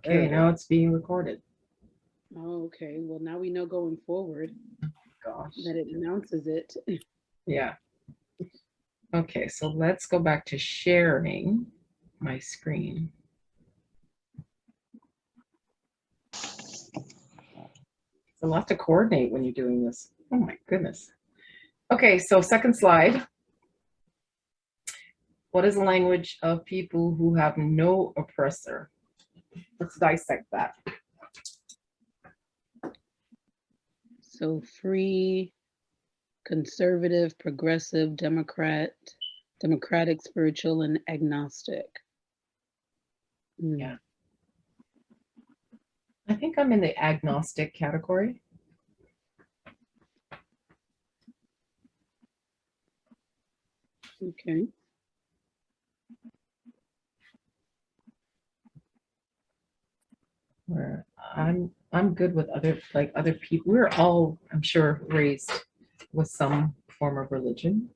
Okay, now it's being recorded. Oh, okay. Well, now we know going forward Gosh. that it announces it. Yeah. Okay, so let's go back to sharing my screen. It's a lot to coordinate when you're doing this. Oh my goodness. Okay, so second slide. What is the language of people who have no oppressor? Let's dissect that. So free, conservative, progressive, democratic, spiritual, and agnostic. Yeah. I think I'm in the agnostic category. Okay. Where I'm good with other people. We're all, I'm sure, raised with some form of religion.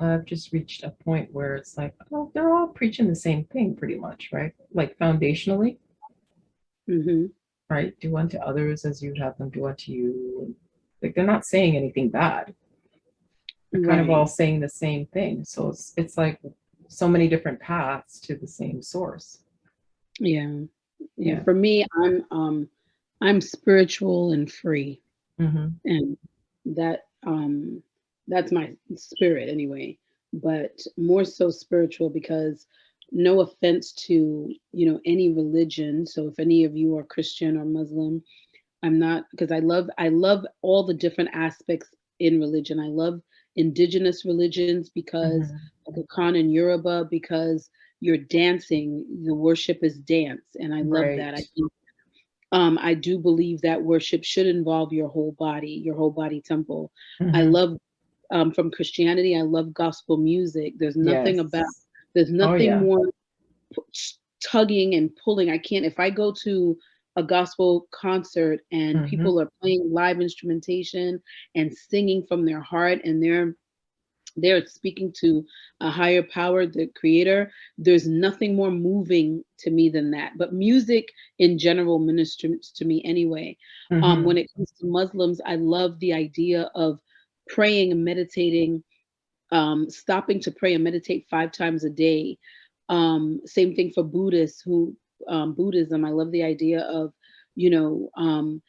I've just reached a point where it's like, oh, they're all preaching the same thing pretty much, right? Like foundationally, Mm-hmm. right? Do unto others as you have them do unto you. Like they're not saying anything bad. They're kind of Right. all saying the same thing. So it's like so many different paths to the same source. Yeah. Yeah. Yeah. For me, I'm spiritual and free. Mm-hmm. And that that's my spirit anyway, but more so spiritual because no offense to any religion, so if any of you are Christian or Muslim, I'm not, because I love all the different aspects in religion. I love indigenous religions because Mm-hmm. like Khan and Yoruba, because you're dancing, the worship is dance, and I love that. Right. I do believe that worship should involve your whole body temple. I Mm-hmm. love from Christianity. I love gospel music. Yes. There's Oh nothing yeah. more tugging and pulling. I can't, if I go to a gospel concert and Mm-hmm. people are playing live instrumentation and singing from their heart, and they're speaking to a higher power, the creator. There's nothing more moving to me than that. But music in general ministers to me anyway. Mm-hmm. When it comes to Muslims, I love the idea of praying and meditating, stopping to pray and meditate 5 times a day. Same thing for Buddhists who Buddhism. I love the idea of, you know, um,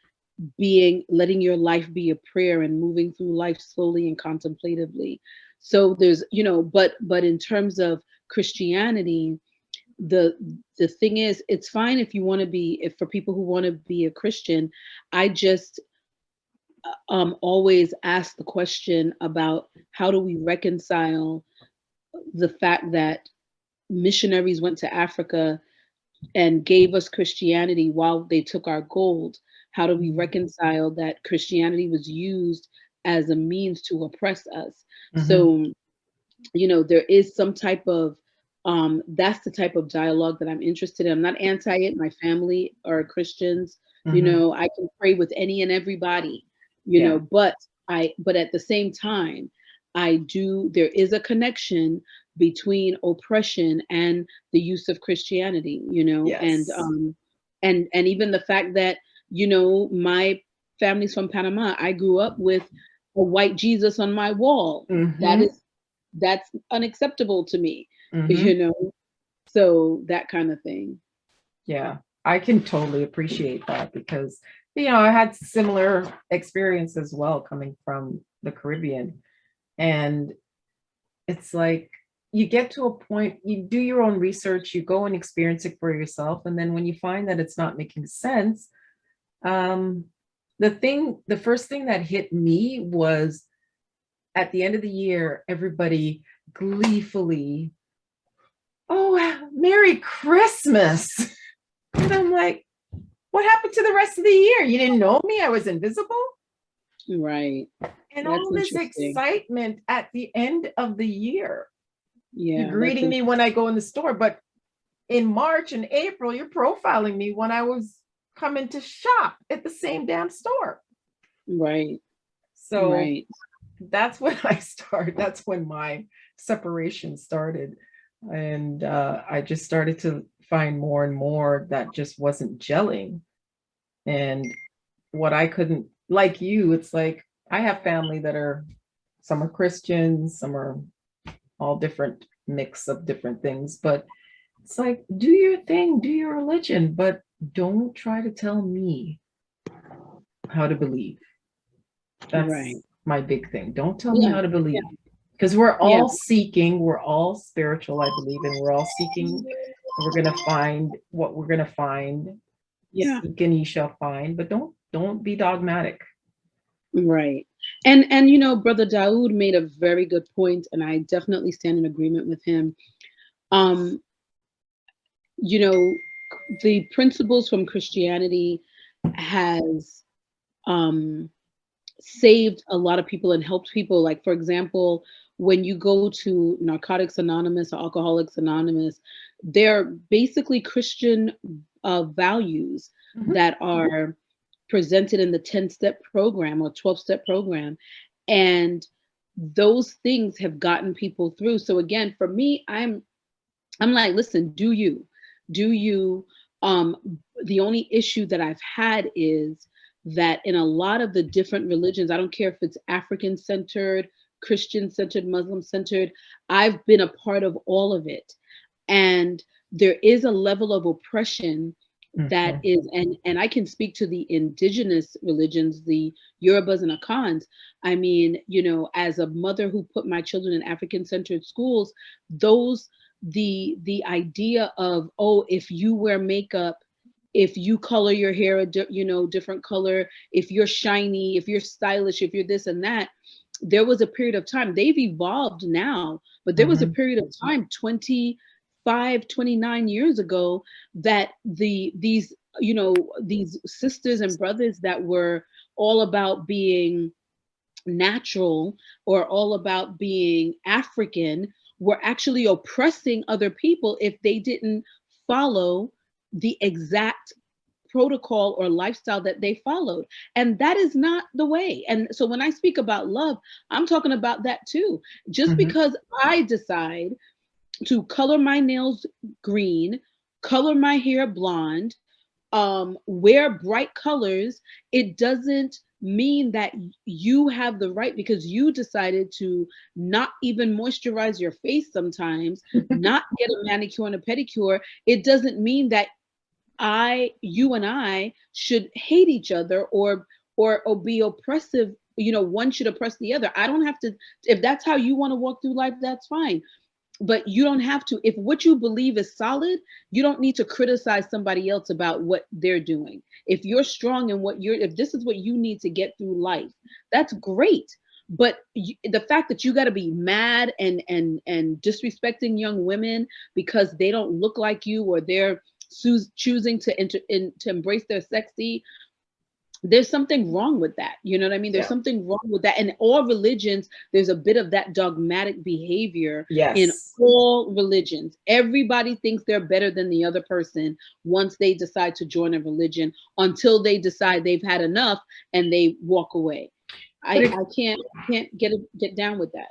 being letting your life be a prayer and moving through life slowly and contemplatively. So there's, but in terms of Christianity, the the thing is, it's fine if you want to be, if for people who want to be a Christian. I just always ask the question about how do we reconcile the fact that missionaries went to Africa and gave us Christianity while they took our gold. How do we reconcile that Christianity was used as a means to oppress us? Mm-hmm. So, there is some type of that's the type of dialogue that I'm interested in. I'm not anti it. My family are Christians. Mm-hmm. I can pray with any and everybody, Yeah. but at the same time, there is a connection between oppression and the use of Christianity, Yes. and even the fact that, my family's from Panama. I grew up with a white Jesus on my wall. That Mm-hmm. is that's unacceptable to me, Mm-hmm. you know. So that kind of thing. Yeah. I can totally appreciate that because, I had similar experience as well coming from the Caribbean. And it's like you get to a point, you do your own research, you go and experience it for yourself. And then when you find that it's not making sense, um, the first thing that hit me was at the end of the year, everybody gleefully, oh, Merry Christmas. And I'm like, what happened to the rest of the year? You didn't know me? I was invisible? Right. And That's all this interesting. excitement at the end of the year. You're Yeah, that's greeting me when I go in the store, but in March and April, you're profiling me when I was coming to shop at the same damn store. right. So Right. that's when I started. That's when my separation started. And I just started to find more and more that just wasn't gelling. And what I couldn't, like you, it's like I have family that are, some are Christians, some are all different mix of different things, but it's like, do your thing, do your religion, but don't try to tell me how to believe. Right. That's my big thing. Don't tell me Yeah. how to Yeah. believe. Because we're Yeah. all seeking, we're all spiritual, I believe, and we're all seeking. We're gonna find what we're gonna find. Yeah. Seek and ye shall find, but don't be dogmatic. Right. And you know, Brother Daoud made a very good point, and I definitely stand in agreement with him. Um, you know, the principles from Christianity has um saved a lot of people and helped people. Like, for example, when you go to Narcotics Anonymous or Alcoholics Anonymous, they're basically Christian values Mhm. that are presented in the 10-step program or 12-step program. And those things have gotten people through. So again, for me, I'm like, listen, do you? Do you? Um, the only issue that I've had is that in a lot of the different religions, I don't care if it's African centered, Christian centered, Muslim centered, I've been a part of all of it. And there is a level of oppression that Mhm. is, and I can speak to the indigenous religions, the Yorubas and Akans. I mean, you know, as a mother who put my children in African centered schools, those the idea of, oh, if you wear makeup, if you color your hair you know, different color, if you're shiny, if you're stylish, if you're this and that, there was a period of time, they've evolved now, but there was a Mhm. period of time 25, 29 years ago that these, you know, these sisters and brothers that were all about being natural or all about being African were actually oppressing other people if they didn't follow the exact protocol or lifestyle that they followed. And that is not the way. And so when I speak about love, I'm talking about that too. Just Mhm. because I decide to color my nails green, color my hair blonde, wear bright colors, it doesn't mean that you have the right, because you decided to not even moisturize your face sometimes, not get a manicure and a pedicure. It doesn't mean that you and I should hate each other or be oppressive. You know, one should oppress the other. I don't have to. If that's how you want to walk through life, that's fine, but you don't have to. If what you believe is solid, you don't need to criticize somebody else about what they're doing. If you're strong in what you're, if this is what you need to get through life, that's great. But the fact that you got to be mad and disrespecting young women because they don't look like you, or they're choosing to embrace their sexy, there's something wrong with that. You know what I mean? There's Yeah. something wrong with that. And all religions, there's a bit of that dogmatic behavior in Yes. all religions. Everybody thinks they're better than the other person once they decide to join a religion, until they decide they've had enough and they walk away. But I can't get down with that.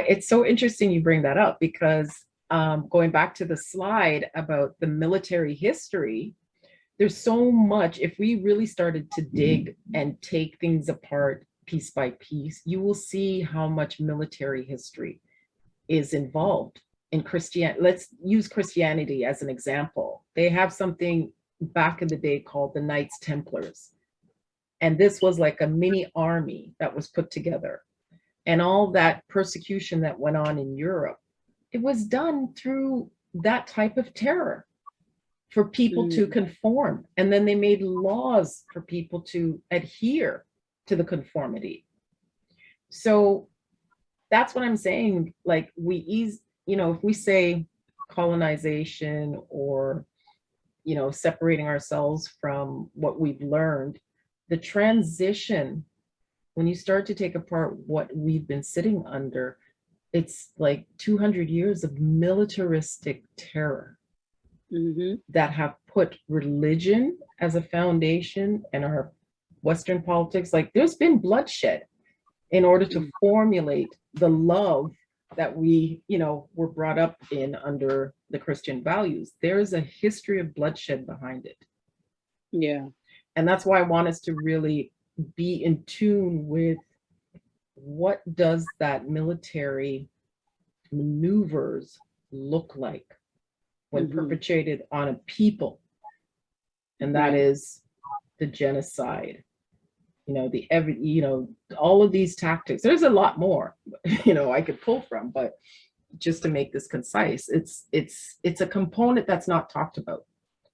it's so interesting you bring that up because going back to the slide about the military history, there's so much. If we really started to dig and take things apart piece by piece, you will see how much military history is involved in Christianity. Let's use Christianity as an example. They have something back in the day called the Knights Templars. And this was like a mini army that was put together. And all that persecution that went on in Europe, it was done through that type of terror for people to Mm, conform. And then they made laws for people to adhere to the conformity. So that's what I'm saying. Like if we say colonization or, separating ourselves from what we've learned, the transition, when you start to take apart what we've been sitting under, it's like 200 years of militaristic terror hmm that have put religion as a foundation in our Western politics. Like there's been bloodshed in order to formulate the love that we, were brought up in under the Christian values. There's a history of bloodshed behind it. Yeah. And that's why I want us to really be in tune with what does that military maneuvers look like when perpetrated on a people. And that is the genocide, all of these tactics. There's a lot more, I could pull from, but just to make this concise, it's a component that's not talked about.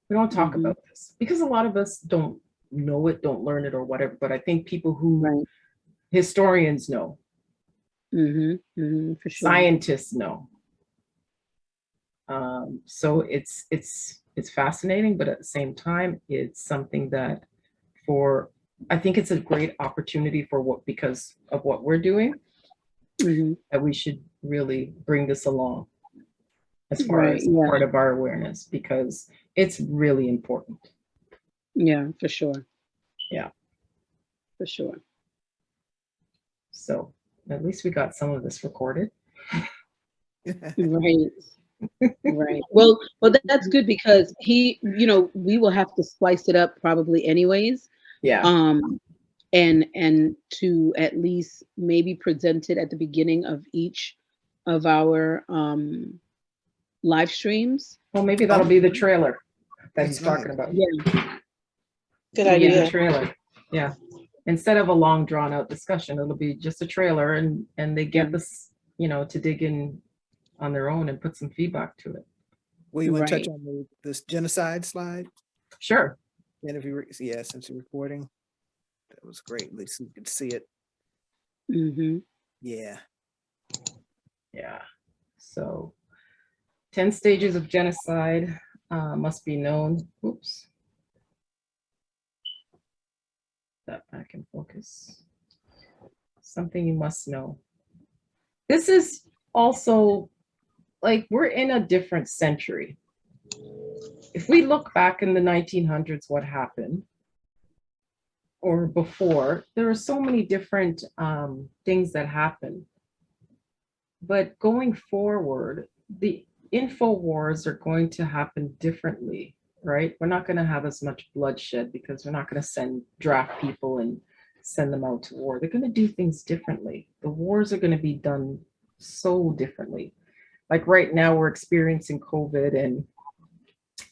We don't talk about this because a lot of us don't know it, don't learn it or whatever. But I think people who historians know, for sure. scientists know. So it's fascinating, but at the same time, it's something that I think it's a great opportunity because of what we're doing, that we should really bring this along as far as part of our awareness, because it's really important. Yeah, for sure. Yeah. For sure. So at least we got some of this recorded. Right. Right. Well, that's good because we will have to slice it up probably anyways. Yeah. And to at least maybe present it at the beginning of each of our live streams. Well, maybe that'll be the trailer that he's talking about. Yeah. Good idea. The trailer. Yeah. Instead of a long drawn out discussion, it'll be just a trailer and they get this, to dig in on their own and put some feedback to it. Well, you want to touch on this genocide slide? Sure. And since you're recording, that was great. At least you could see it. Yeah. Yeah. So 10 stages of genocide must be known. Oops. That back in focus. Something you must know. This is also like we're in a different century. If we look back in the 1900s, what happened, or before, there are so many different things that happened. But going forward, the info wars are going to happen differently, right? We're not going to have as much bloodshed because we're not going to draft people and send them out to war. They're going to do things differently. The wars are going to be done so differently. Like right now, we're experiencing COVID and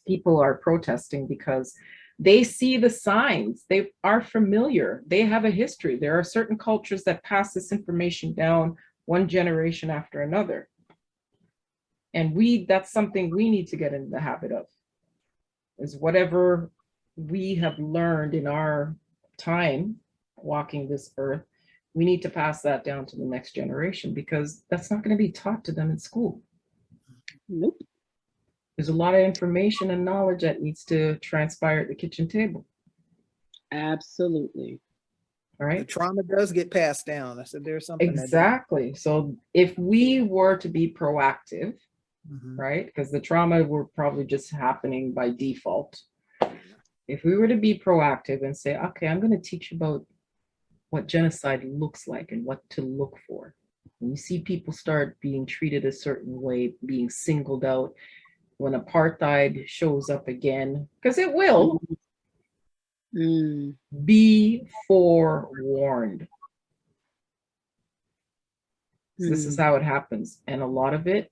people are protesting because they see the signs. They are familiar. They have a history. There are certain cultures that pass this information down one generation after another. And that's something we need to get in the habit of, is whatever we have learned in our time walking this earth, we need to pass that down to the next generation, because that's not going to be taught to them in school. Nope. There's a lot of information and knowledge that needs to transpire at the kitchen table. Absolutely. All right. The trauma does get passed down. I said there's something. Exactly. So if we were to be proactive, right, because the trauma were probably just happening by default. If we were to be proactive and say, okay, I'm going to teach you about what genocide looks like and what to look for. When you see people start being treated a certain way, being singled out, when apartheid shows up again, because it will, be forewarned. This is how it happens. And a lot of it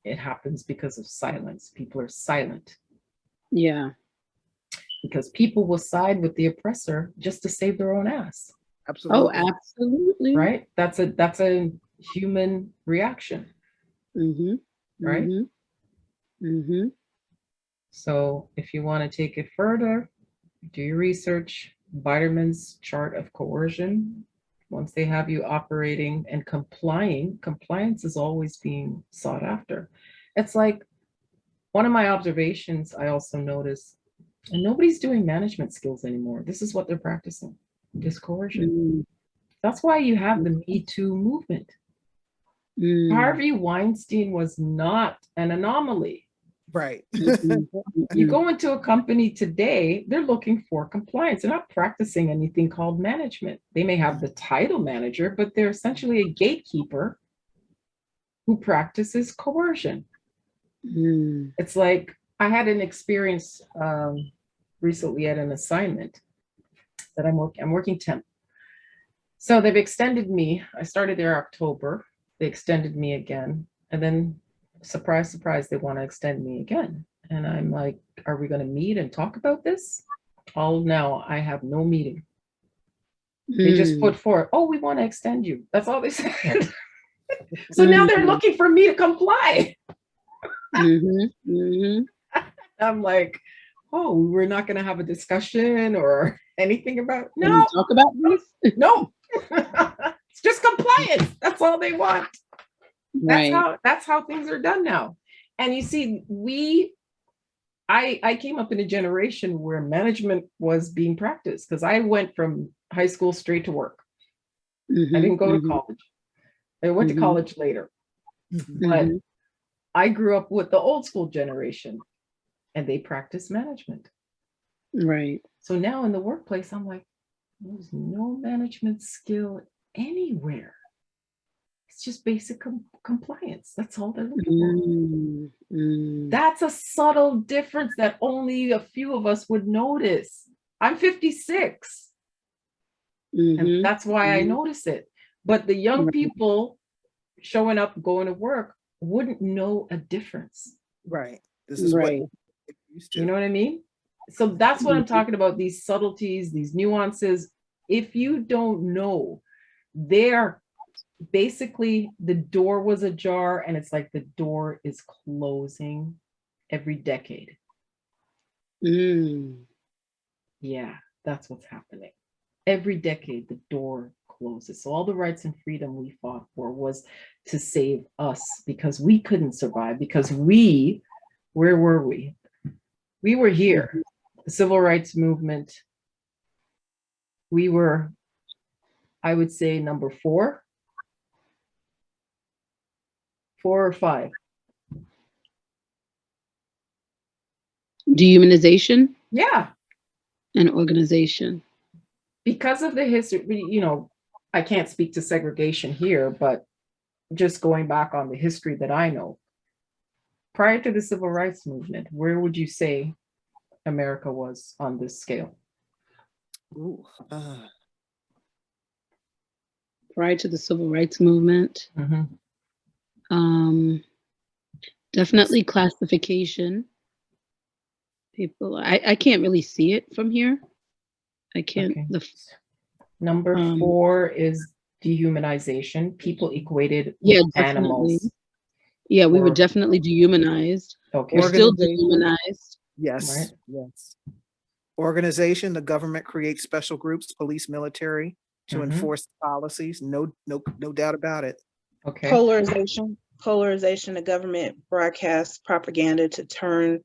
happens because of silence. People are silent. Yeah. Because people will side with the oppressor just to save their own ass. Absolutely. Oh, absolutely. Right? That's a human reaction. Right? So if you want to take it further, do your research. Biderman's chart of coercion. Once they have you operating and complying, compliance is always being sought after. It's like one of my observations I also noticed, and nobody's doing management skills anymore. This is what they're practicing, this coercion. That's why you have the Me Too movement. Harvey Weinstein was not an anomaly. Right. You go into a company today, they're looking for compliance. They're not practicing anything called management. They may have the title manager, but they're essentially a gatekeeper who practices coercion. Mm. It's like I had an experience recently at an assignment that I'm working temp. So they've extended me. I started there October. They extended me again. And then surprise, surprise, they want to extend me again. And I'm like, are we going to meet and talk about this? Oh, no, I have no meeting. They just put forward, oh, we want to extend you. That's all they said. So now they're looking for me to comply. I'm like, oh, we're not going to have a discussion or anything about, Can we no, talk about this? no. It's just compliance. That's all they want. Right. That's how things are done now. And you see, I came up in a generation where management was being practiced because I went from high school straight to work. I didn't go to college. I went to college later. But I grew up with the old school generation and they practice management. Right. So now in the workplace, I'm like, there's no management skill anywhere. It's just basic compliance. That's all they're looking for. That's a subtle difference that only a few of us would notice. I'm 56. And that's why I notice it. But the young people showing up, going to work, wouldn't know a difference. Right. This is what used to. You know what I mean? So that's what I'm talking about, these subtleties, these nuances. If you don't know, they're basically the door was ajar and it's like the door is closing every decade. Yeah, that's what's happening. Every decade, the door closes. So all the rights and freedom we fought for was to save us because we couldn't survive, because where were we? We were here. The civil rights movement, we were, I would say, number 4 or 5. Dehumanization? Yeah. And organization. Because of the history, you know, I can't speak to segregation here, but just going back on the history that I know, prior to the civil rights movement, where would you say America was on this scale? Ooh, Prior to the civil rights movement, definitely classification. People, I can't really see it from here. I can't. Okay. Number 4 is dehumanization. People equated with animals. Yeah, we were definitely dehumanized. Okay. We're still dehumanized. Yes. Right. Yes. Organization, the government creates special groups, police, military, to enforce policies. No doubt about it. Okay. Polarization, the government broadcasts propaganda to turn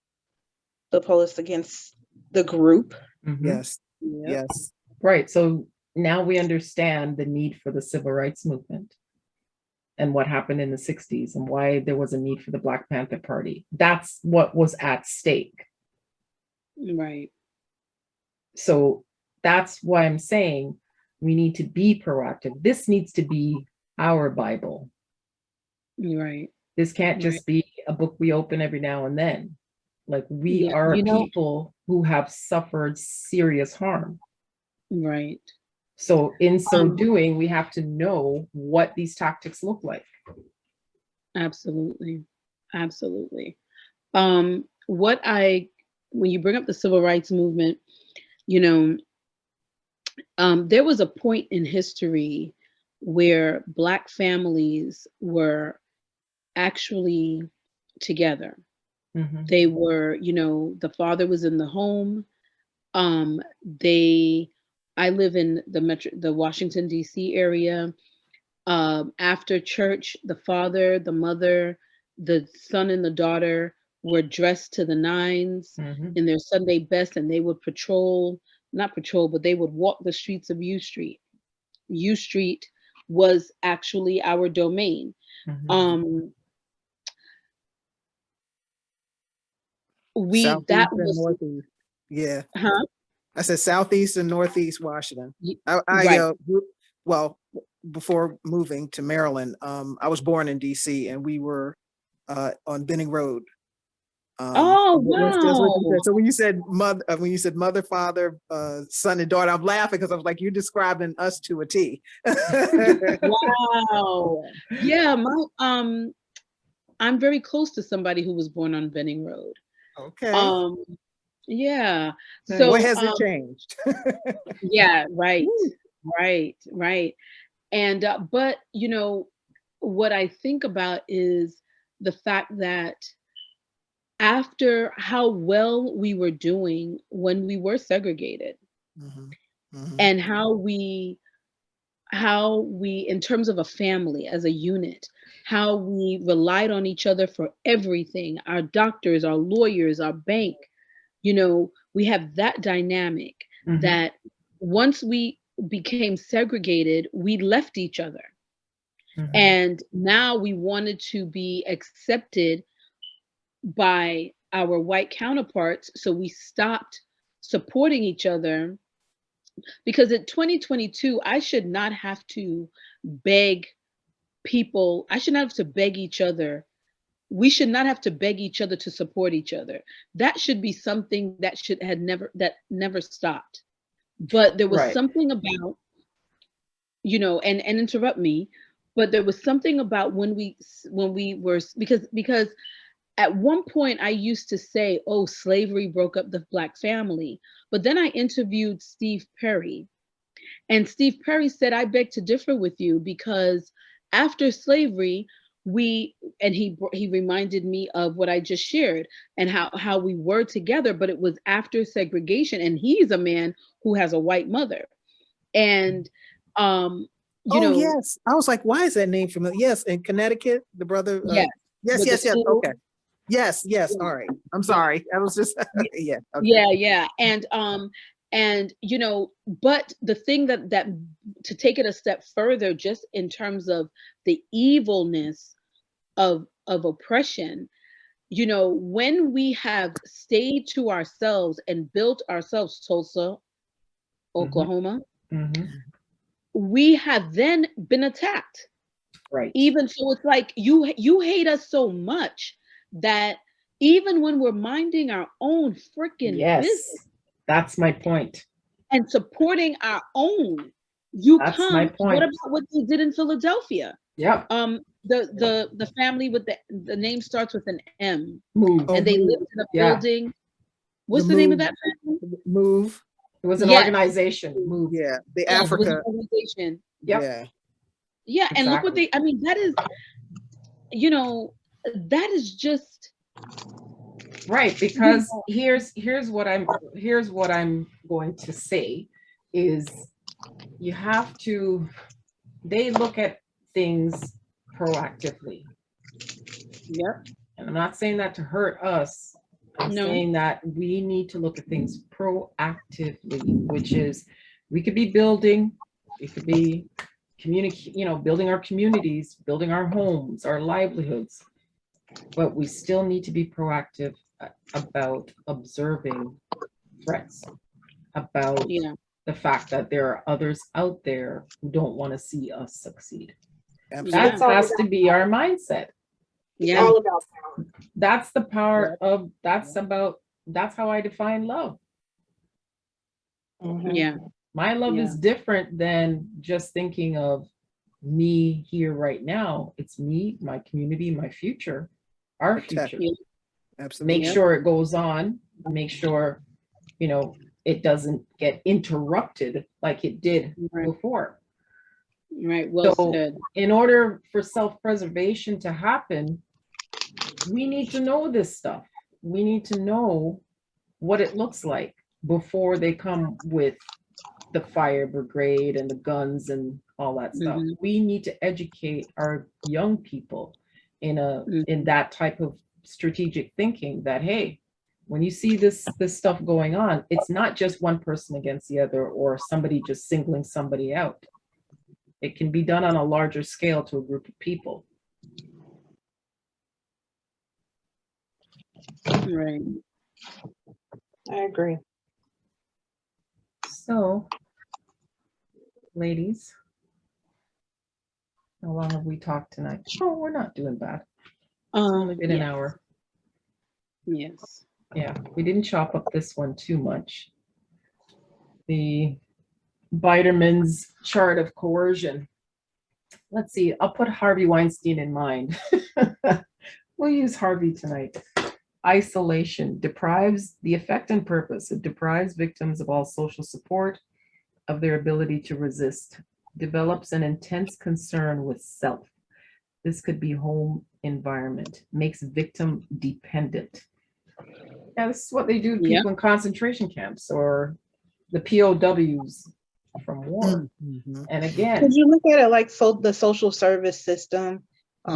the police against the group. Yes. Yes. Right. So now we understand the need for the civil rights movement and what happened in the 60s and why there was a need for the Black Panther Party. That's what was at stake. Right. So that's why I'm saying we need to be proactive. This needs to be our Bible. Right. This can't just be a book we open every now and then. Like we are people who have suffered serious harm. Right. So in so doing, we have to know what these tactics look like. Absolutely. Absolutely. When you bring up the civil rights movement, you know, there was a point in history where Black families were actually together. They were, you know, the father was in the home. I live in the Washington, D.C. area. After church, the father, the mother, the son and the daughter were dressed to the nines in their Sunday best, and they would but they would walk the streets of U Street. U Street was actually our domain. Southeast and Northeast. Yeah. Huh? I said Southeast and Northeast Washington. Right. Well, before moving to Maryland, I was born in DC, and we were on Benning Road. Oh, That's what you wow. said. So when you said mother, father, son, and daughter, I'm laughing because I was like, you're describing us to a T. Wow. Yeah, I'm very close to somebody who was born on Benning Road. Okay. Yeah. What So has it changed? yeah, right. Woo. Right. And but you know, what I think about is the fact that after how well we were doing when we were segregated, Mhm, mhm, and how we in terms of a family as a unit, how we relied on each other for everything, our doctors, our lawyers, our bank, we have that dynamic Mhm. that once we became segregated, we left each other. Mhm. And now we wanted to be accepted by our white counterparts, so we stopped supporting each other. Because in 2022, I should not have to beg people, I shouldn't have to beg each other. We should not have to beg each other to support each other. That should be something that never stopped. But there was Right. something about, and interrupt me, but there was something about when we were, because at one point I used to say, oh, slavery broke up the Black family. But then I interviewed Steve Perry, and Steve Perry said, I beg to differ with you, because after slavery, he reminded me of what I just shared, and how we were together, but it was after segregation, and he's a man who has a white mother. And um, you Oh, know, yes. I was like, why is that name familiar? Yes, in Connecticut, the brother. yes, Yes, with the yes, yes. school. Okay. Yes. All right. I'm sorry. I was just, yeah. Okay. Yeah. And but the thing that to take it a step further, just in terms of the evilness of oppression, when we have stayed to ourselves and built ourselves, Tulsa, Mhm. Oklahoma, Mhm. we have then been attacked. Right. Even so, it's like you hate us so much that even when we're minding our own freaking business Yes. That's my point. and supporting our own, you That's my come. What point. about what they did in Philadelphia? Yep. The family with the name starts with an M, Move. Oh, and they lived move. in a Yeah. building. The What's the name of move, that family? move. It was an Yes, organization. Move. Yeah. The yes, it was an Africa. organization. Yep. Yeah. Yeah, and look what Exactly. they. I mean, you know, that is just, Right. you Because know, here's what I'm going to say is you have to, they look at things proactively. yep, And I'm not saying that to hurt us. I'm no, saying that we need to look at things proactively, which is we could be building, we could be building our communities, building our homes, our livelihoods, but we still need to be proactive about observing threats, about yeah, the fact that there are others out there who don't want to see us succeed. That yeah, Absolutely. all has to about be our mindset. it's yeah, all about power. That's the power yeah, of, that's how I define love. Mhm. yeah, My love yeah, is different than just thinking of me here right now. It's me, my community, my future, our Protect. future. yeah, Make Absolutely. yep, sure it goes on, make sure, you know, it doesn't get interrupted like it did right, before. right. Well So, said. in order for self preservation to happen, we need to know this stuff. We need to know what it looks like before they come with the fire brigade and the guns and all that stuff. Hmm. We need to educate our young people in Hmm. that type of strategic thinking that, hey, when you see this stuff going on, it's not just one person against the other or somebody just singling somebody out. It can be done on a larger scale to a group of people. Right. I agree. So, ladies, How long have we talked tonight? Oh, we're not doing bad. It's only been an Yes. hour. Yes. Yeah, we didn't chop up this one too much. The Biderman's chart of coercion. Let's see, I'll put Harvey Weinstein in mind. We'll use Harvey tonight. Isolation deprives the effect and purpose. It deprives victims of all social support, of their ability to resist, develops an intense concern with self. This could be home environment, makes victim dependent. Yeah, this is what they do to Yeah. people in concentration camps or the POWs from war. Mhm. And again, Could you look at it like the social service system?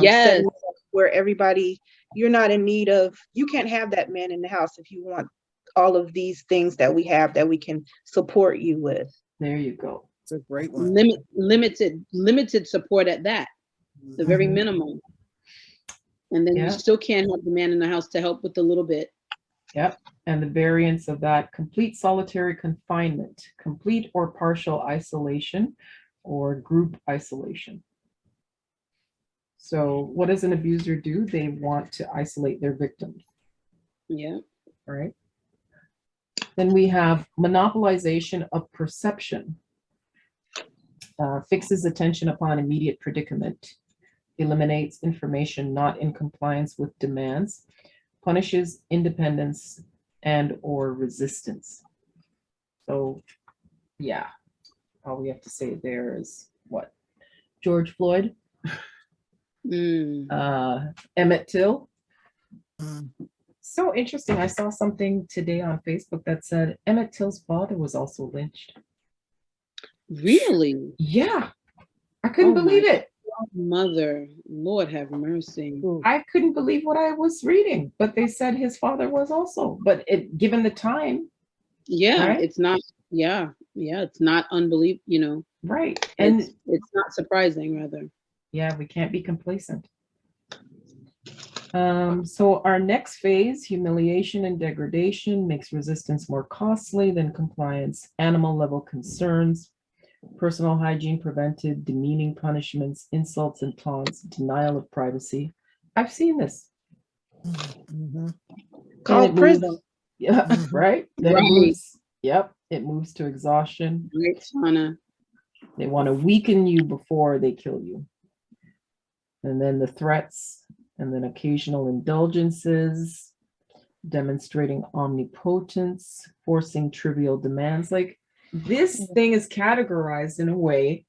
Yes. setting it up where everybody, you're not in need of, you can't have that man in the house if you want all of these things that we have that we can support you with. there you go. It's a great one. Limited support at that, the very Mhm. minimum. And then Yeah. you still can't have the man in the house to help with a little bit. Yep. And the variants of that: complete solitary confinement, complete or partial isolation, or group isolation. So what does an abuser do? They want to isolate their victims, Yeah. right? Then we have monopolization of perception, fixes attention upon immediate predicament, eliminates information not in compliance with demands, punishes independence and or resistance. So yeah, all we have to say there is what? George Floyd, Emmett Till. Mm. So interesting. I saw something today on Facebook that said Emmett Till's father was also lynched. Really? Yeah, I couldn't Oh believe my it. Mother, Lord have mercy. Ooh. I couldn't believe what I was reading, but they said his father was also. But it, given the time, Yeah, right? it's not. Yeah, it's not unbelievable. Right. And it's not surprising, rather. yeah, we can't be complacent. So our next phase, humiliation and degradation, makes resistance more costly than compliance. Animal level concerns, personal hygiene prevented, demeaning punishments, insults and taunts, denial of privacy. I've seen this. Mhm. Called prison. Yeah, Mhm. right. Then Right. it moves. Yep, it moves to exhaustion. Right, Shauna. They want to weaken you before they kill you. And then the threats, and then occasional indulgences, demonstrating omnipotence, forcing trivial demands. Like this thing is categorized in a way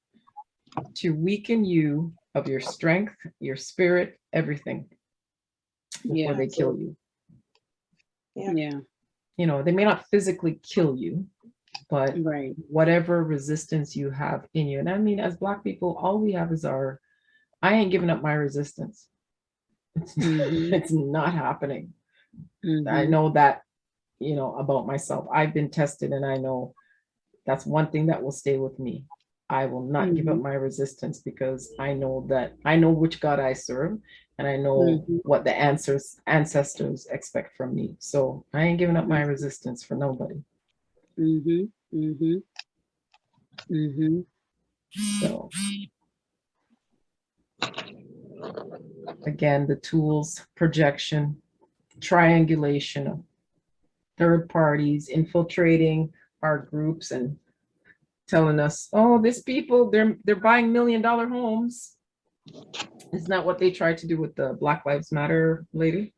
to weaken you of your strength, your spirit, everything before Yeah. they kill you. Yeah. You know, they may not physically kill you, but Right. whatever resistance you have in you. And I mean, as Black people, all we have is I ain't giving up my resistance. It's, Mhm. it's not happening. I Mhm. know that, about myself. I've been tested and I know that's one thing that will stay with me. I will not give up Mhm. my resistance because I know which God I serve and I know Mhm. what the ancestors expect from me. So I ain't giving up my resistance for nobody. Mhm. Mhm. Mhm. So again, the tools: projection, triangulation of third parties infiltrating our groups and telling us, oh, this people, they're buying $1 million homes. Isn't that what they tried to do with the Black Lives Matter lady?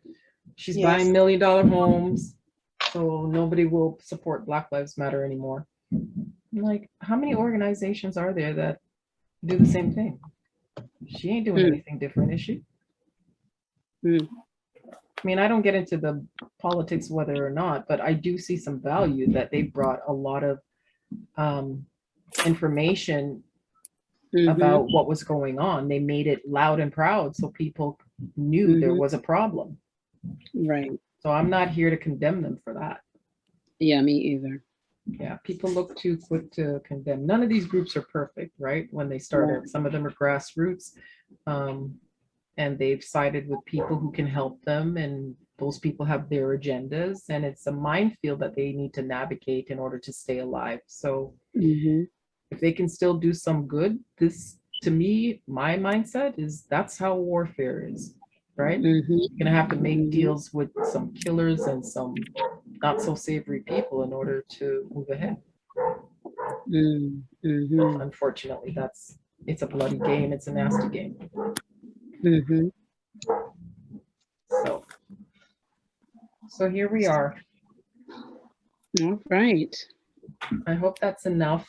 She's Yes. buying $1 million homes, so nobody will support Black Lives Matter anymore. I'm like, how many organizations are there that do the same thing? She ain't doing anything different, is she? Mm. I mean, I don't get into the politics whether or not, but I do see some value that they brought a lot of information Mhm. about what was going on. They made it loud and proud so people knew there Mhm. was a problem. Right. So I'm not here to condemn them for that. Yeah, me either. Yeah, people look too quick to condemn. None of these groups are perfect, right? When they started, Right. some of them are grassroots, and they've sided with people who can help them, and those people have their agendas, and it's a minefield that they need to navigate in order to stay alive. So Mhm. if they can still do some good, this to me, my mindset is that's how warfare is, right? Mhm. You're gonna have to make Mhm. deals with some killers and some not so savory people in order to move ahead. Mhm. Unfortunately, it's a bloody game. It's a nasty game. Mhm. So, so here we are. All right. I hope that's enough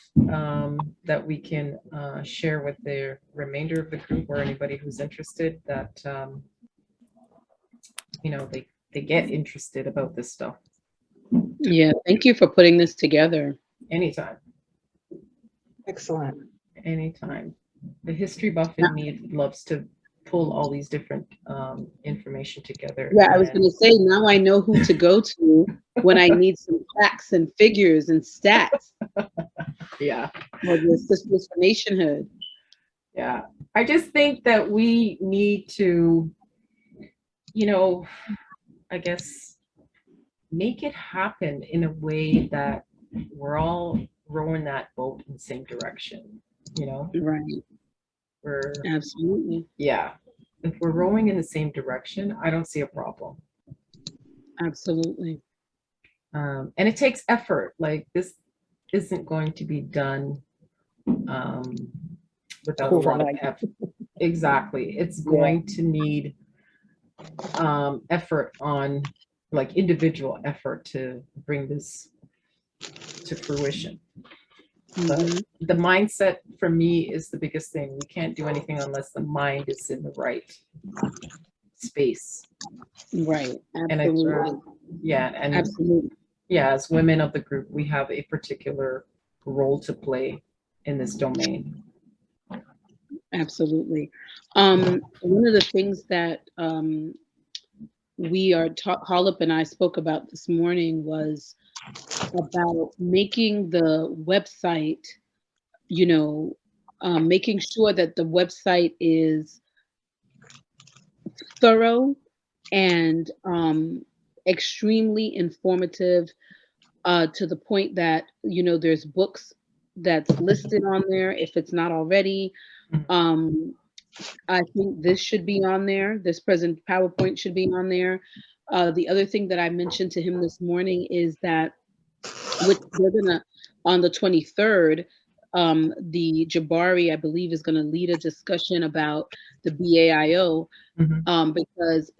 that we can share with the remainder of the group or anybody who's interested that they get interested about this stuff Yeah. Thank you for putting this together. anytime, Excellent. anytime. The history buff in me loves to pull all these different information together. Yeah, I was And going to say, now I know who to go to when I need some facts and figures and stats yeah, for the Sisters for Nationhood. yeah. I just think that we need to, you know, I guess make it happen in a way that we're all rowing that boat in the same direction. You know, Right. we're, Absolutely. yeah, if we're rowing in the same direction, I don't see a problem. Absolutely. And it takes effort. Like this isn't going to be done um, without a lot of Overnight. effort. Exactly. It's Yeah. going to need effort on like individual effort to bring this to fruition. But Mhm. the mindset for me is the biggest thing. We can't do anything unless the mind is in the right space. Right. And I, Absolutely. yeah, and Absolutely. yeah, as women of the group, we have a particular role to play in this domain. Absolutely. One of the things that we are Hollip and I spoke about this morning was about making the website, you know, making sure that the website is thorough and extremely informative, to the point that, there's books that's listed on there if it's not already. Um, I think this should be on there. This present PowerPoint should be on there. The other thing that I mentioned to him this morning is that, which they're gonna, on the 23rd, the Jabari, I believe, is gonna lead a discussion about the BAIO, Mhm. because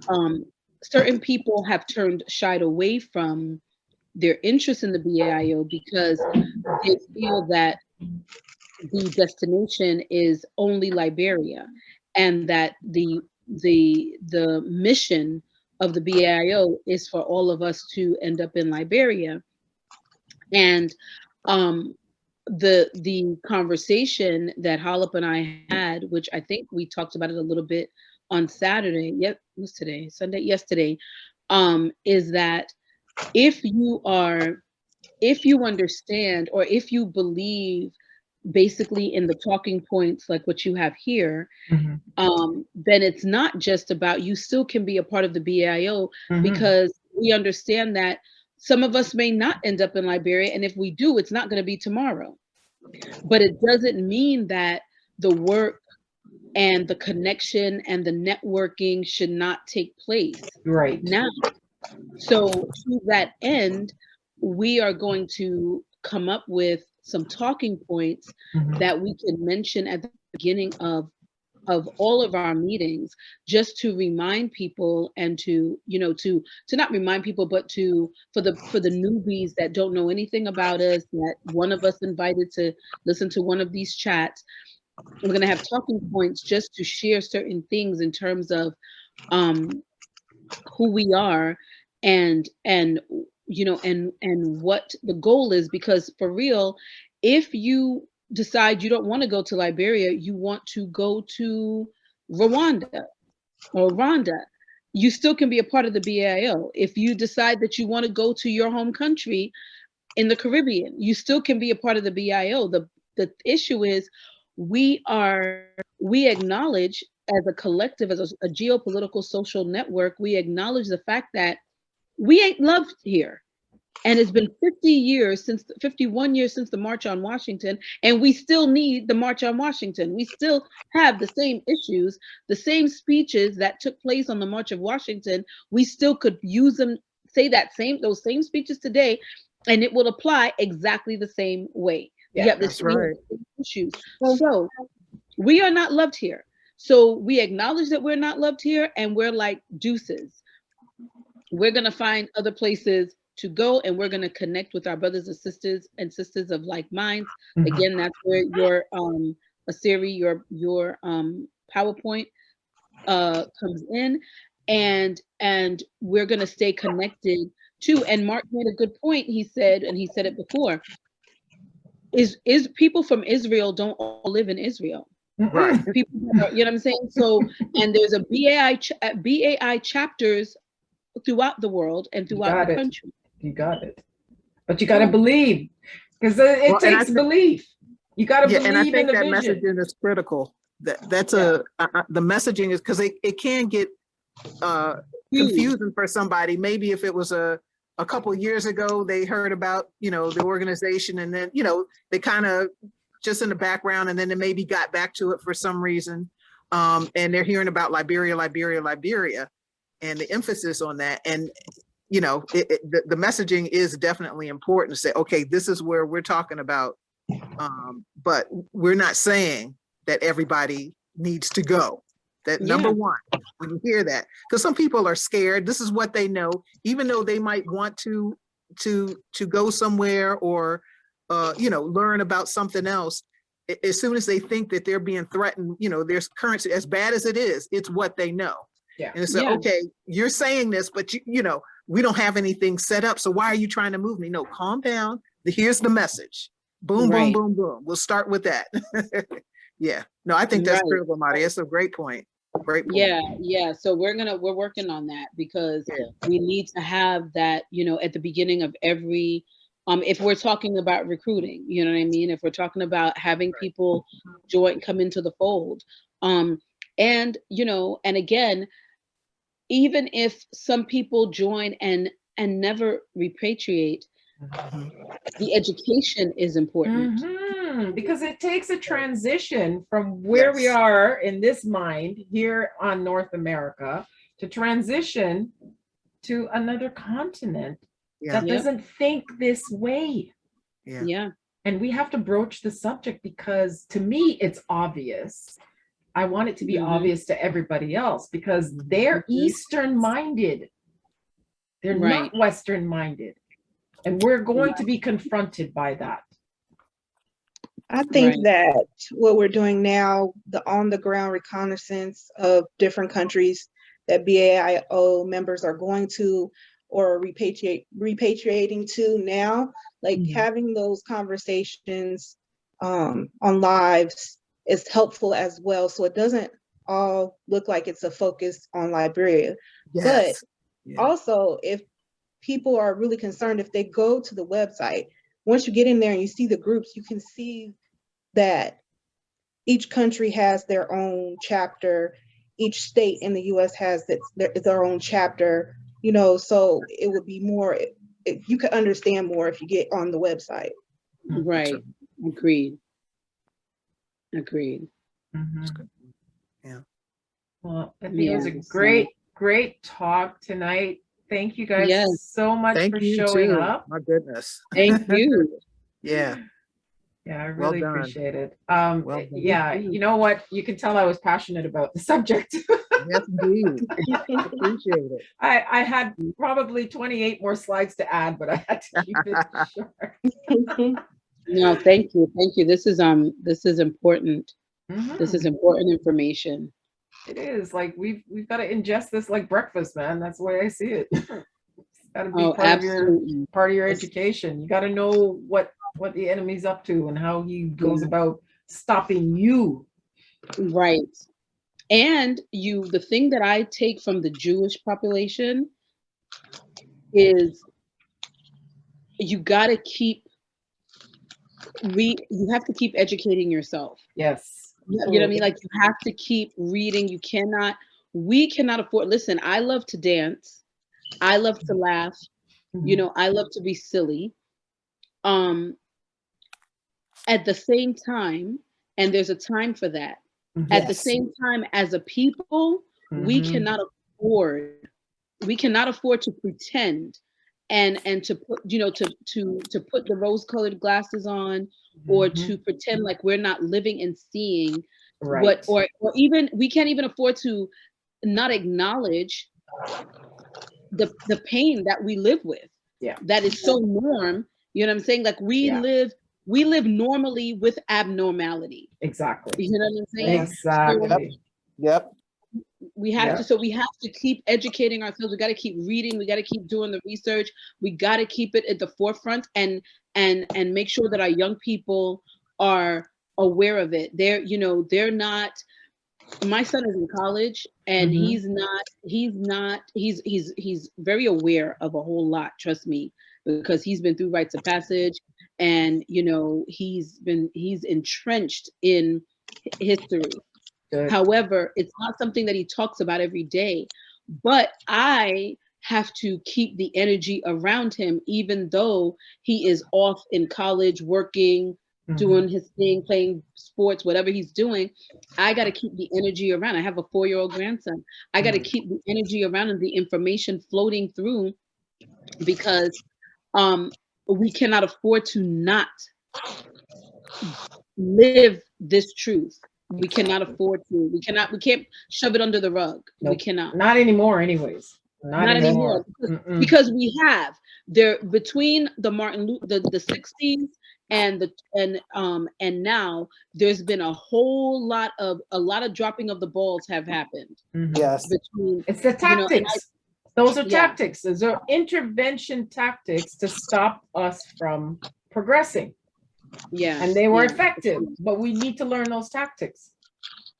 um, certain people have shied away from their interest in the BAIO because they feel that the destination is only Liberia, and that the mission of the BAIO is for all of us to end up in Liberia. And um, the conversation that Hollip and I had, which I think we talked about it a little bit on Saturday. Yep, what's today? Sunday, yesterday. Is that if you are, if you understand, or if you believe basically in the talking points like what you have here, Mhm. then it's not just about, you still can be a part of the BIO, Mhm. because we understand that some of us may not end up in Liberia, and if we do, it's not going to be tomorrow. But it doesn't mean that the work and the connection and the networking should not take place Right. now. So to that end, we are going to come up with some talking points Mhm. that we can mention at the beginning of all of our meetings, just to remind people, and to, to not remind people, but to, for the newbies that don't know anything about us, that one of us invited to listen to one of these chats. We're going to have talking points just to share certain things in terms of um who we are, and and what the goal is. Because for real, if you decide you don't want to go to Liberia, you want to go to Rwanda or Rwanda, you still can be a part of the BAO. If you decide that you want to go to your home country in the Caribbean, you still can be a part of the BIO. The issue is, we acknowledge, as a collective, as a geopolitical social network, we acknowledge the fact that we ain't loved here. And it's been 51 years since the March on Washington, and we still need the March on Washington. We still have the same issues, the same speeches that took place on the March of Washington. We still could use them, say those same speeches today, and it will apply exactly the same way. Yeah, we have that's right. issues. So we are not loved here. So we acknowledge that we're not loved here, and we're like deuces. We're gonna find other places to go, and we're gonna connect with our brothers and sisters of like minds. Mhm. Again, that's where your Acire, your PowerPoint comes in, and we're gonna stay connected too. And Mark made a good point. He said, and he said it before, is people from Israel don't all live in Israel. Right. People, you know what I'm saying? So, and there's a BAI chapters throughout the world and You throughout the got it. country. You got it. But you got to believe, because it Well, and I takes belief. You got to Yeah, and I believe in think the that vision. messaging is critical. That's Yeah. the messaging is because it can get confusing for somebody. Maybe if it was a couple years ago, they heard about, the organization, and then, they kind of just in the background, and then they maybe got back to it for some reason. And they're hearing about Liberia, and the emphasis on that. And, the messaging is definitely important to say, okay, this is where we're talking about. But we're not saying that everybody needs to go. That number one, when you hear that, because some people are scared. This is what they know, even though they might want to go somewhere or learn about something else. As soon as they think that they're being threatened, there's currency, as bad as it is, it's what they know. Yeah. And it's like, okay, you're saying this, but we don't have anything set up. So why are you trying to move me? No, calm down. Here's the message. Boom, Right. boom, boom, boom. We'll start with that. Yeah. No, I think that's critical, Marty. That's a great point. Great point. Yeah. So we're working on that, because we need to have that, at the beginning of every, if we're talking about recruiting, you know what I mean? If we're talking about having people come into the fold. And again, even if some people join and never repatriate, the education is important. Because it takes a transition from where we are in this mind here on North America to transition to another continent that doesn't think this way. Yeah. And we have to broach the subject, because to me, it's obvious. I want it to be obvious to everybody else, because they're Eastern minded. They're not Western minded. And we're going to be confronted by that. I think that what we're doing now, the on the ground reconnaissance of different countries that BAIO members are going to or repatriating to now, like having those conversations on lives is helpful as well. So it doesn't all look like it's a focus on Liberia. But also, if people are really concerned, if they go to the website, once you get in there and you see the groups, you can see that each country has their own chapter. Each state in the US has their own chapter, so it would be more, if you could understand more if you get on the website. Right. Agreed. Yeah. Well, I think it was a great talk tonight. Thank you guys so much for showing up. My goodness. Thank you. Yeah, I really appreciate it. Well yeah, you know what? You can tell I was passionate about the subject. Yes, indeed. Appreciate it. I had probably 28 more slides to add, but I had to keep it short. No, thank you. This is important. This is important information. It is like we've got to ingest this like breakfast, man. That's the way I see it. It's got to be part of your education. You got to know what the enemy's up to and how he goes about stopping you. Right. And the thing that I take from the Jewish population is you have to keep educating yourself. Yes. You know what I mean? Like, you have to keep reading. We cannot afford, listen, I love to dance. I love to laugh. You know, I love to be silly. At the same time, and there's a time for that. At the Yes. same time, as a people, we cannot afford to pretend and to put, you know, to put the rose-colored glasses on, or to pretend like we're not living and seeing what, or even we can't even afford to not acknowledge the pain that we live with. Yeah. That is so norm. You know what I'm saying? Like we live normally with abnormality. Exactly. You know what I'm saying? Exactly. Yep. We have to, so we have to keep educating ourselves. We got to keep reading. We got to keep doing the research. We got to keep it at the forefront and make sure that our young people are aware of it. They're, you know, they're not. My son is in college, and he's very aware of a whole lot. Trust me, because he's been through rites of passage, and you know, he's entrenched in history. Good. However, it's not something that he talks about every day. But I have to keep the energy around him, even though he is off in college, working, doing his thing, playing sports, whatever he's doing. I got to keep the energy around. I have a 4-year-old grandson. I got to keep the energy around and the information floating through, because we cannot afford to not live this truth. We cannot afford to. We can't shove it under the rug. Nope. We cannot. Not anymore, anyways. Not anymore. Because we have there, between the the 60s and now, there's been a lot of dropping of the balls have happened. Yes. Between, it's the tactics. You know, those are tactics. Those are intervention tactics to stop us from progressing. Yeah. And they were effective, but we need to learn those tactics.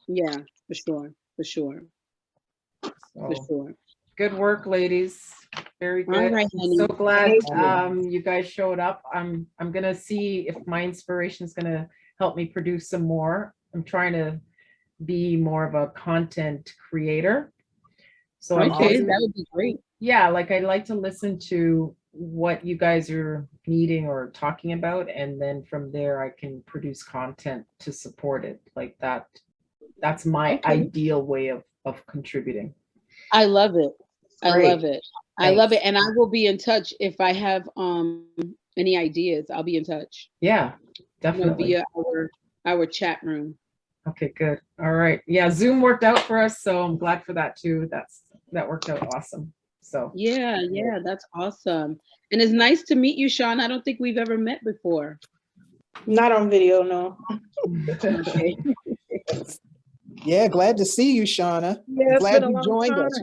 Yeah, for sure. For sure. So, for sure. Good work, ladies. Very good. All right, I'm so glad you guys showed up. I'm gonna see if my inspiration is gonna help me produce some more. I'm trying to be more of a content creator. So okay, that would be great. Yeah, like I like to listen to what you guys are needing or talking about, and then from there I can produce content to support it. Like that. That's my ideal way of contributing. I love it. I love it. I love it. And I will be in touch if I have any ideas. I'll be in touch. Yeah, definitely. You know, via our chat room. Okay, good. All right. Yeah, Zoom worked out for us, so I'm glad for that too. That worked out awesome. So yeah, that's awesome. And it's nice to meet you, Sean. I don't think we've ever met before. Not on video, no. Okay. Yeah, glad to see you, Shauna. Yeah, glad you joined us.